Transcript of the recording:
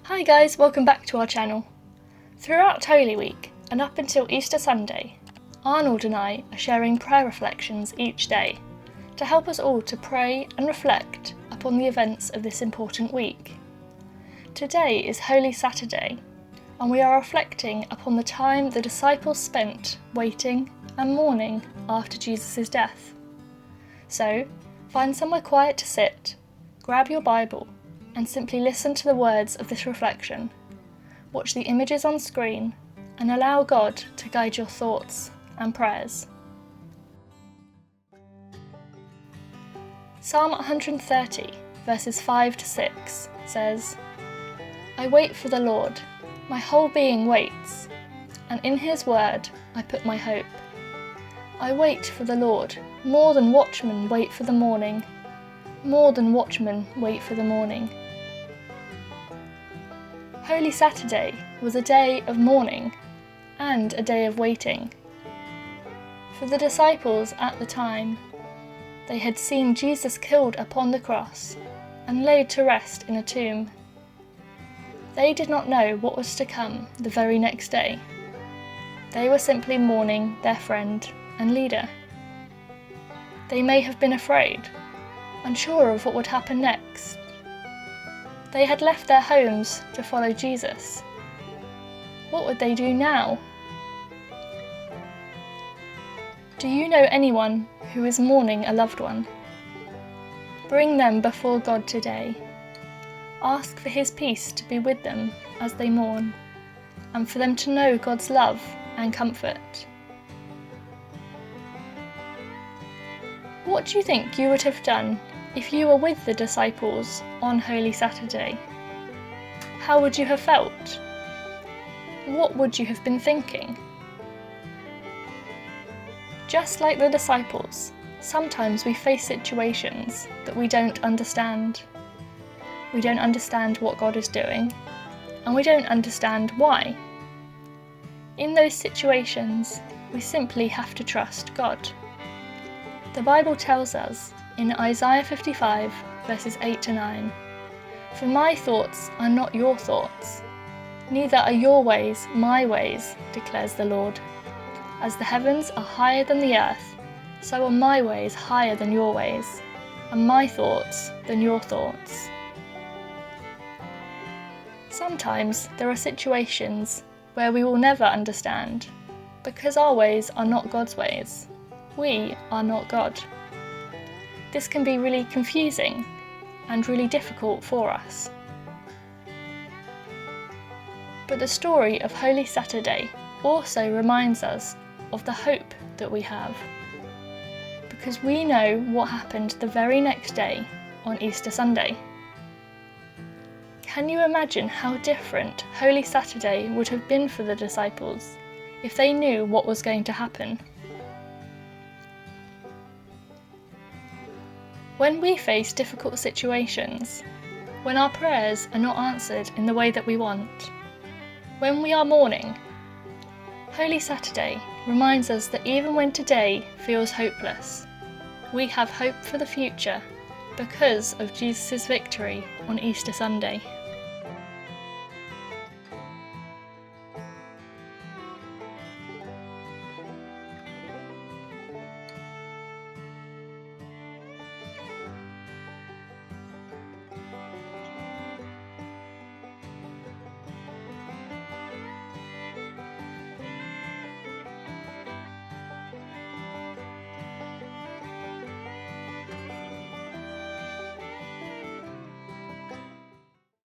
Hi guys, welcome back to our channel. Throughout Holy Week and up until Easter Sunday, Arnold and I are sharing prayer reflections each day to help us all to pray and reflect upon the events of this important week. Today is Holy Saturday, and we are reflecting upon the time the disciples spent waiting and mourning after Jesus' death. So, find somewhere quiet to sit, grab your Bible, and simply listen to the words of this reflection. Watch the images on screen and allow God to guide your thoughts and prayers. Psalm 130, verses 5 to 6 says, "I wait for the Lord, my whole being waits, and in his word I put my hope. I wait for the Lord, more than watchmen wait for the morning, more than watchmen wait for the morning." Holy Saturday was a day of mourning and a day of waiting. For the disciples at the time, they had seen Jesus killed upon the cross and laid to rest in a tomb. They did not know what was to come the very next day. They were simply mourning their friend and leader. They may have been afraid, unsure of what would happen next. They had left their homes to follow Jesus. What would they do now? Do you know anyone who is mourning a loved one? Bring them before God today. Ask for his peace to be with them as they mourn, and for them to know God's love and comfort. What do you think you would have done if you were with the disciples on Holy Saturday? How would you have felt? What would you have been thinking? Just like the disciples, sometimes we face situations that we don't understand. We don't understand what God is doing, and we don't understand why. In those situations, we simply have to trust God. The Bible tells us in Isaiah 55, verses 8 to 9, "For my thoughts are not your thoughts, neither are your ways my ways, declares the Lord. As the heavens are higher than the earth, so are my ways higher than your ways, and my thoughts than your thoughts." Sometimes there are situations where we will never understand, because our ways are not God's ways. We are not God. This can be really confusing and really difficult for us. But the story of Holy Saturday also reminds us of the hope that we have, because we know what happened the very next day on Easter Sunday. Can you imagine how different Holy Saturday would have been for the disciples if they knew what was going to happen? When we face difficult situations, when our prayers are not answered in the way that we want, when we are mourning, Holy Saturday reminds us that even when today feels hopeless, we have hope for the future because of Jesus' victory on Easter Sunday.